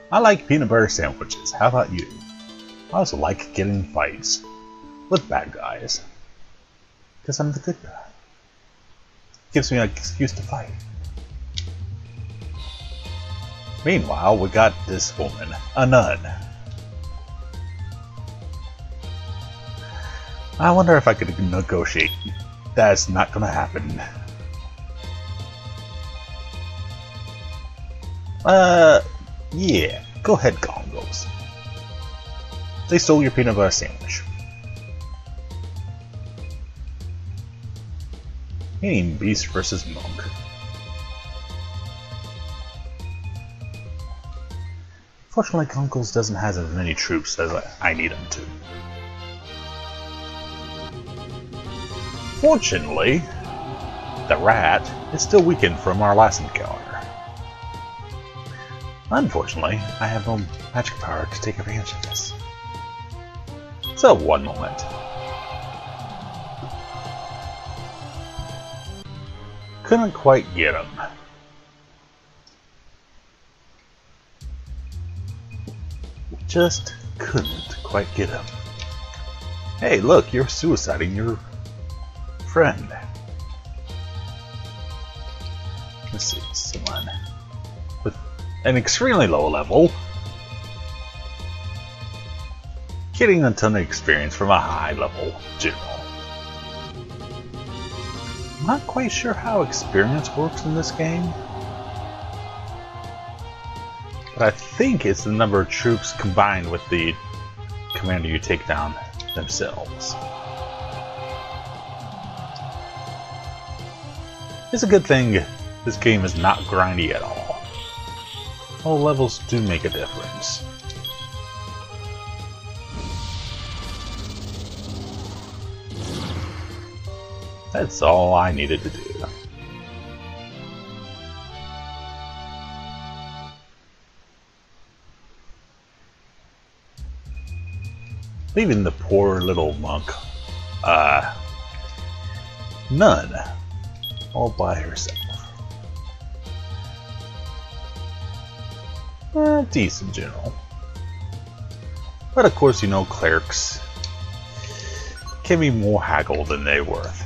I like peanut butter sandwiches. How about you? I also like getting in fights with bad guys. Because I'm the good guy. Gives me an excuse to fight. Meanwhile, we got this woman, a nun. I wonder if I could negotiate. That's not gonna happen. Yeah. Go ahead, Gongos. They stole your peanut butter sandwich. Meaning beast versus monk. Fortunately, Gongos doesn't have as many troops as I need him to. Fortunately, the rat is still weakened from our last encounter. Unfortunately, I have no magic power to take advantage of this. So, one moment. Couldn't quite get him. Just couldn't quite get him. Hey, look, you're suiciding your friend. Let's see, someone with an extremely low level getting a ton of experience from a high level general. I'm not quite sure how experience works in this game, but I think it's the number of troops combined with the commander you take down themselves. It's a good thing this game is not grindy at all. All levels do make a difference. That's all I needed to do. Leaving the poor little monk, nun, all by herself. Decent general. But of course, you know, clerics can be more haggled than they're worth.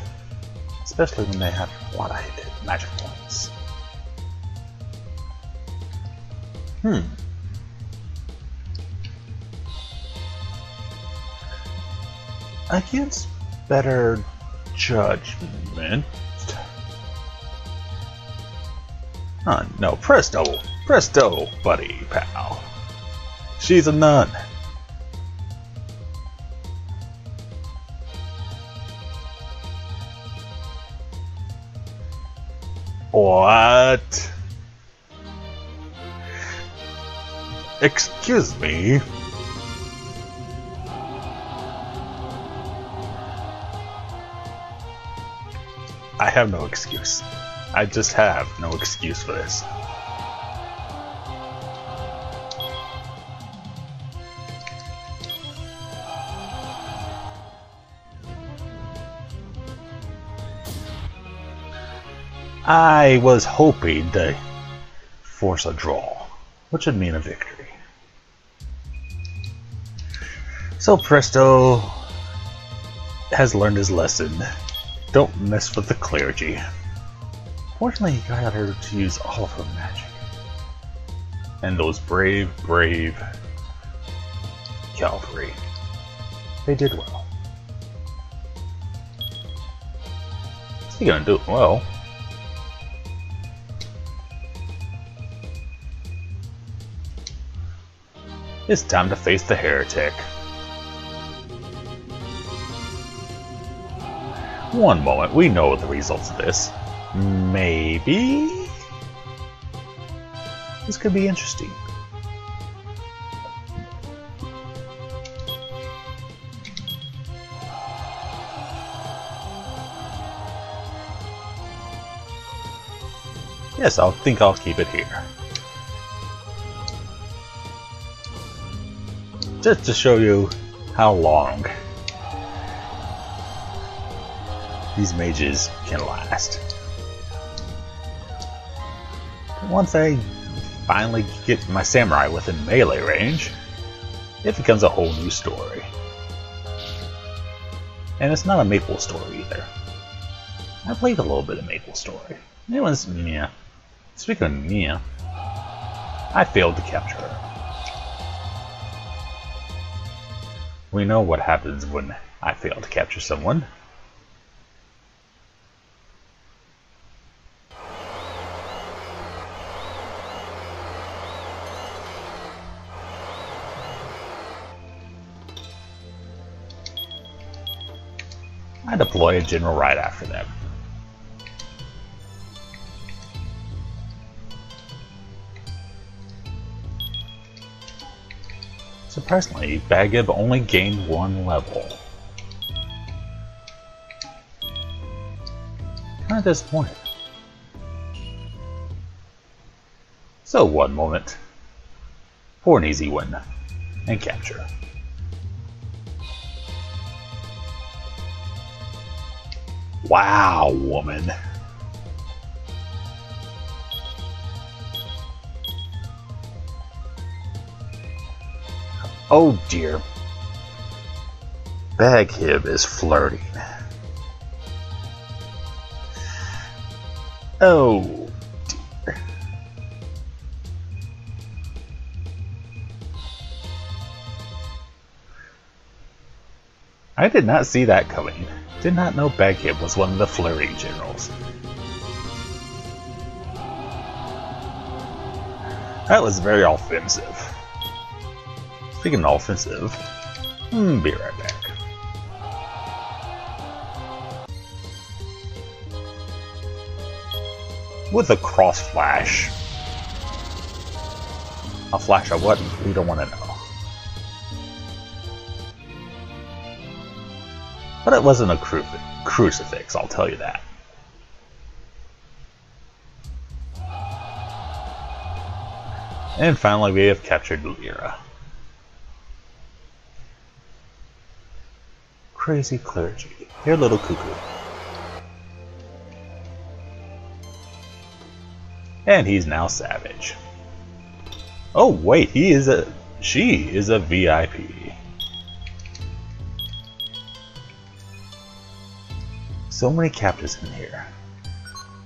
Especially when they have a lot of magic points. Against better judgment. No, presto, buddy, pal. She's a nun. What? Excuse me? I have no excuse. I just have no excuse for this. I was hoping to force a draw, which would mean a victory. So Presto has learned his lesson. Don't mess with the clergy. Fortunately, he got her to use all of her magic. And those brave cavalry. They did well. Is he gonna do it well? It's time to face the heretic. One moment, we know the results of this. Maybe? This could be interesting. Yes, I think I'll keep it here. Just to show you how long these mages can last. Once I finally get my samurai within melee range, it becomes a whole new story. And it's not a Maple story either. I played a little bit of Maple story. It was Mia. Speaking of Mia, I failed to capture her. We know what happens when I fail to capture someone. I deploy a general right after them. Surprisingly, Bagib only gained 1 level. Kinda disappointed. So 1 moment for an easy win and capture. Wow, woman. Oh dear. Baghib is flirting. Oh dear. I did not see that coming. Did not know Baghib was one of the flirting generals. That was very offensive. Speaking of offensive, be right back. With a cross flash. A flash of what? We don't want to know. But it wasn't a crucifix, I'll tell you that. And finally we have captured Lyra. Crazy clergy. You're a little cuckoo. And he's now savage. Oh wait, she is a VIP. So many captives in here,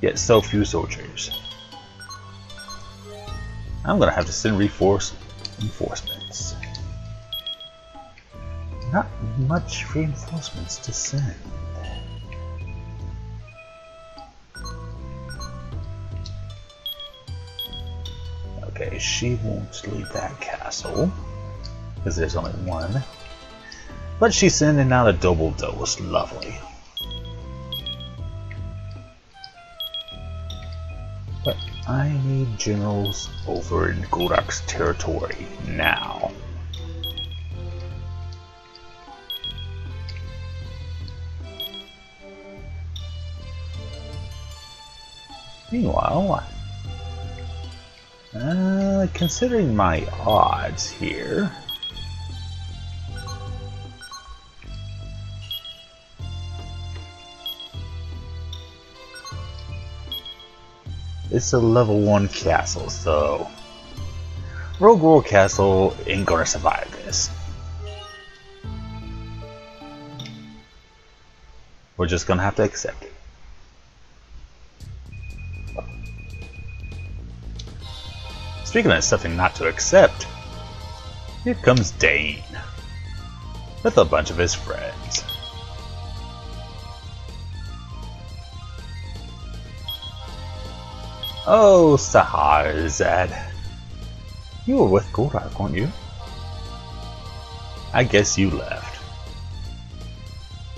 yet so few soldiers. I'm gonna have to send reinforcements. Not much reinforcements to send. Okay, she won't leave that castle because there's only one. But she's sending out a double dose. Lovely. But I need generals over in Goldark's territory now. Meanwhile, considering my odds here, it's a level 1 castle, so Rogue World Castle ain't gonna survive this. We're just gonna have to accept it. Speaking of something not to accept, here comes Dane with a bunch of his friends. Oh, Saharzad. You were with Goldark, weren't you? I guess you left.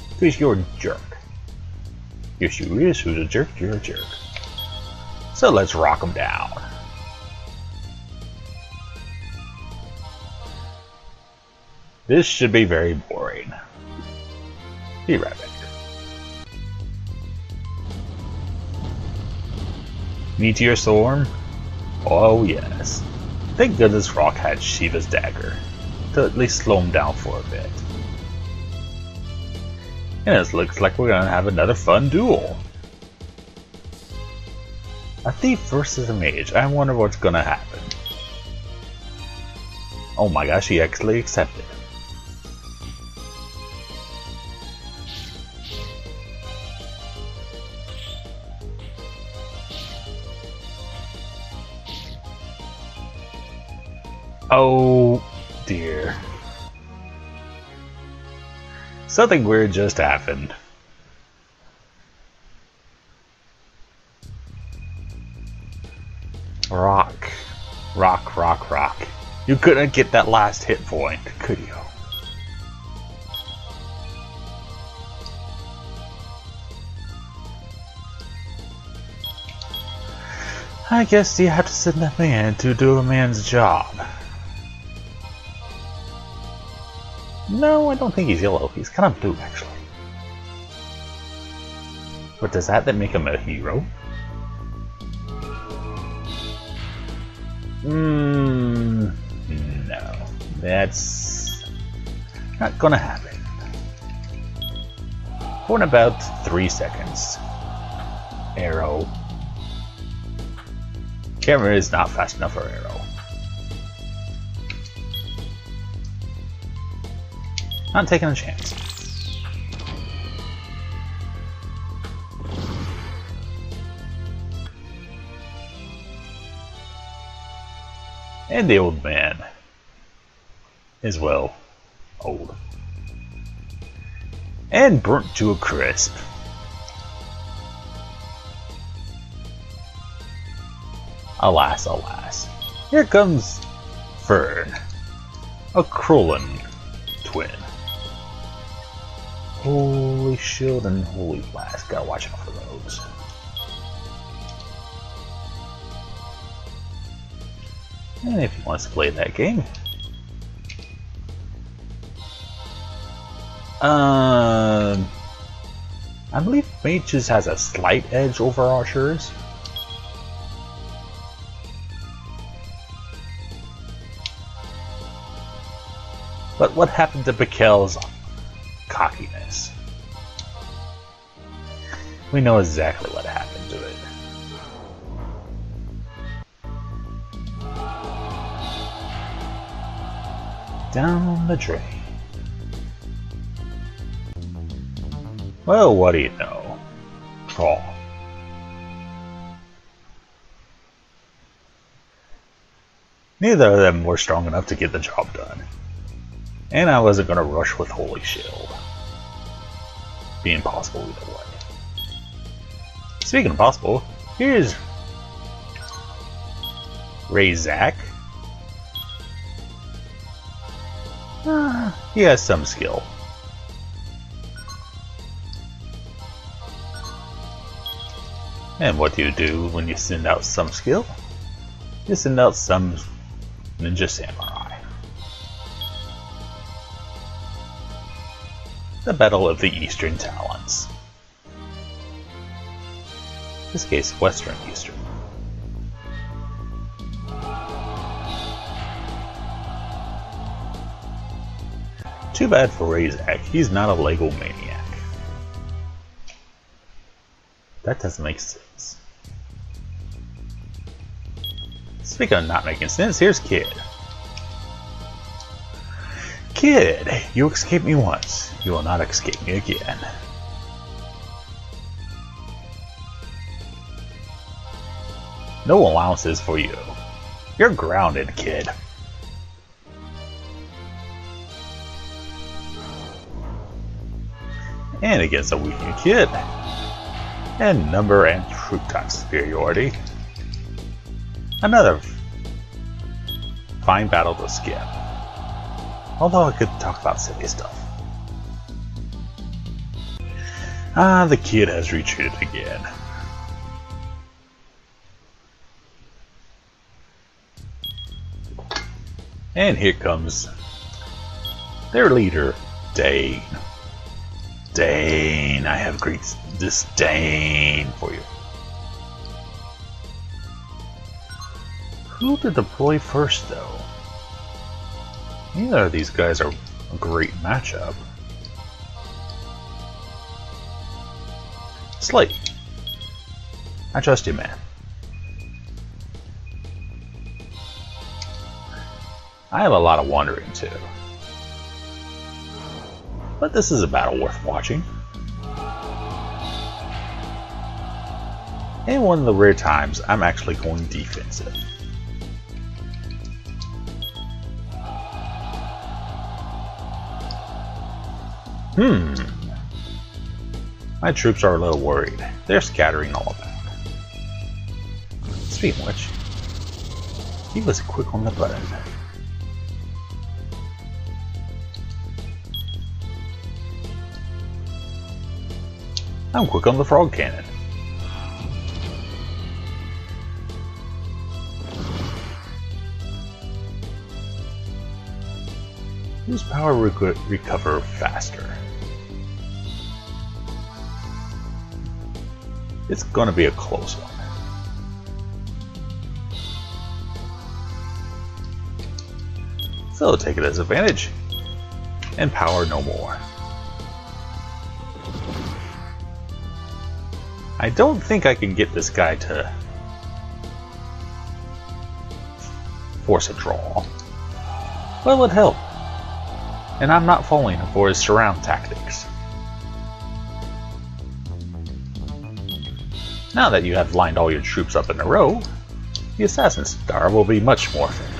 Because you're a jerk. Yes, you is. Who's a jerk? You're a jerk. So let's rock him down. This should be very boring. Be right back. Meteor Storm? Oh yes. Thank goodness Rock had Shiva's dagger to at least slow him down for a bit. And it looks like we're gonna have another fun duel. A thief versus a mage. I wonder what's gonna happen. Oh my gosh, he actually accepted. Oh dear. Something weird just happened. Rock. Rock, rock, rock. You couldn't get that last hit point, could you? I guess you have to send a man to do a man's job. No, I don't think he's yellow. He's kind of blue, actually. But does that make him a hero? No. That's not gonna happen. For in about 3 seconds. Arrow. Camera is not fast enough for arrow. Not taking a chance. And the old man is, well, old. And burnt to a crisp. Alas, alas. Here comes Fern, a Krolin twin. Holy shield and holy blast. Gotta watch out for those. And if he wants to play that game, I believe Mages has a slight edge over Archers. But what happened to Bikel's cockiness? We know exactly what happened to it. Down the drain. Well, what do you know? Troll. Neither of them were strong enough to get the job done. And I wasn't going to rush with Holy Shield. Be impossible either way. Speaking of possible, here's Razak. He has some skill. And what do you do when you send out some skill? You send out some ninja samurai. The Battle of the Eastern Talents. In this case, Western Eastern. Too bad for Razak, he's not a Lego maniac. That doesn't make sense. Speaking of not making sense, here's Kid. Kid, you escaped me once. You will not escape me again. No allowances for you. You're grounded, Kid. And against a weakened Kid. And number and troop type superiority. Another fine battle to skip. Although I could talk about silly stuff. The Kid has retreated again. And here comes their leader, Dane. Dane, I have great disdain for you. Who to deploy first, though? Neither of these guys are a great matchup. Slate. I trust you, man. I have a lot of wandering too. But this is a battle worth watching. And one of the rare times I'm actually going defensive. My troops are a little worried. They're scattering all about. Speaking of which, he was quick on the button. I'm quick on the frog cannon. Whose power recover faster? It's gonna be a close one. So take it as advantage, and power no more. I don't think I can get this guy to force a draw. Well, it helped. And I'm not falling for his surround tactics. Now that you have lined all your troops up in a row, the Assassin Star will be much more effective.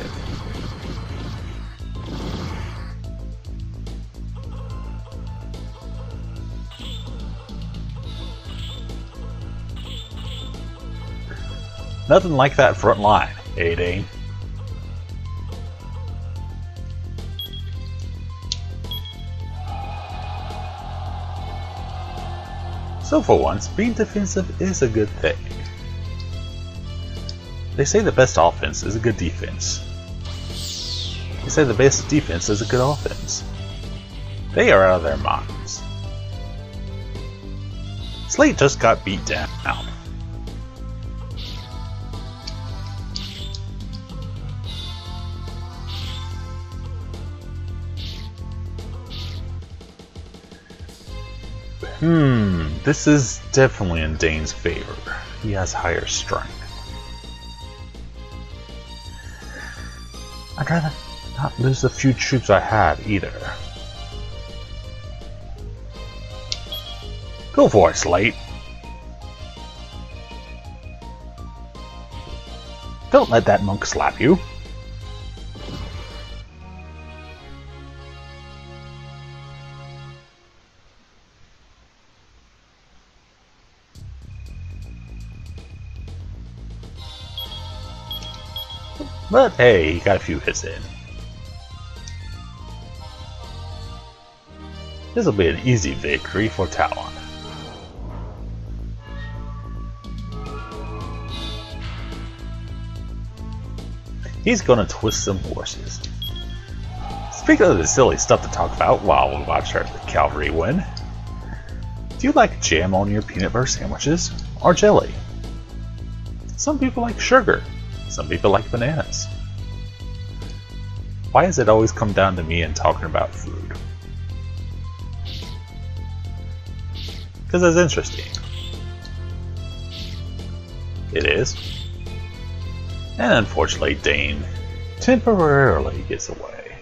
Nothing like that front line, eh, Dane? So for once, being defensive is a good thing. They say the best offense is a good defense. They say the best defense is a good offense. They are out of their minds. Slate just got beat down. This is definitely in Dane's favor. He has higher strength. I'd rather not lose the few troops I have either. Go for it, Slate. Don't let that monk slap you. But hey, he got a few hits in. This will be an easy victory for Talon. He's gonna twist some horses. Speaking of the silly stuff to talk about while we watch the cavalry win, do you like jam on your peanut butter sandwiches or jelly? Some people like sugar. Some people like bananas. Why does it always come down to me and talking about food? Because it's interesting. It is. And unfortunately, Dane temporarily gets away.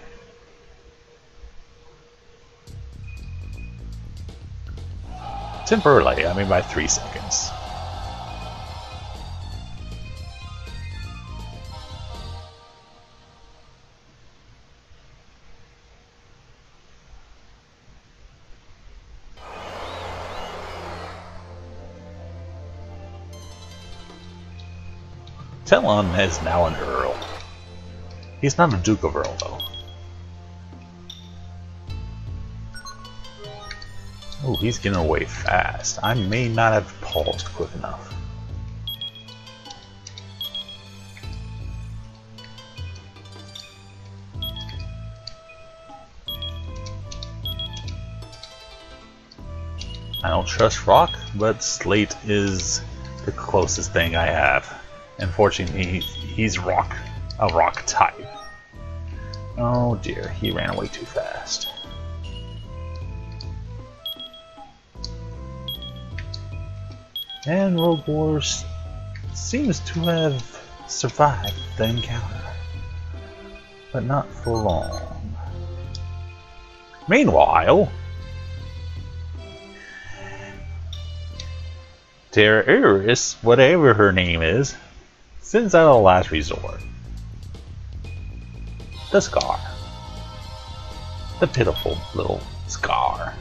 Temporarily, I mean by 3 seconds. Talon is now an Earl. He's not a Duke of Earl, though. Oh, he's getting away fast. I may not have paused quick enough. I don't trust rock, but slate is the closest thing I have. Unfortunately, he's a rock type. Oh dear, he ran away too fast. And Rogue Wars seems to have survived the encounter. but not for long. Meanwhile, Terraris, whatever her name is, sends out a last resort. The Scar. The pitiful little Scar.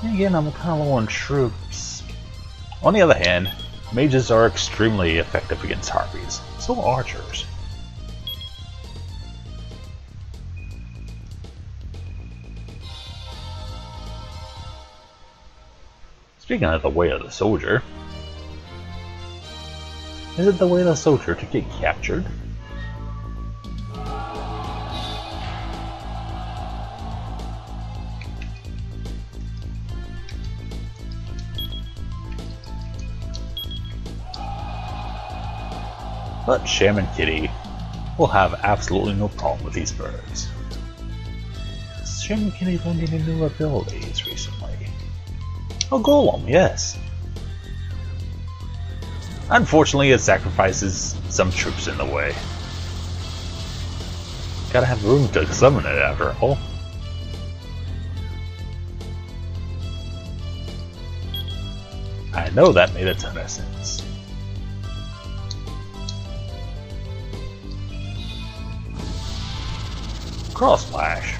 And again, I'm kind of low on troops. On the other hand, mages are extremely effective against harpies. So are archers. Speaking of the way of the soldier, is it the way of the soldier to get captured? But Shaman Kitty will have absolutely no problem with these birds. Shaman Kitty learned any new abilities recently? Oh, Golem, yes. Unfortunately, it sacrifices some troops in the way. Gotta have room to summon it after all. I know that made a ton of sense. Cross Flash.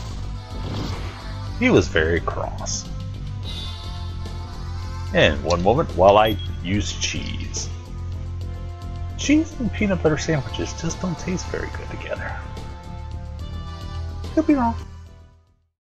He was very cross. And one moment while I use cheese. Cheese and peanut butter sandwiches just don't taste very good together. Could be wrong.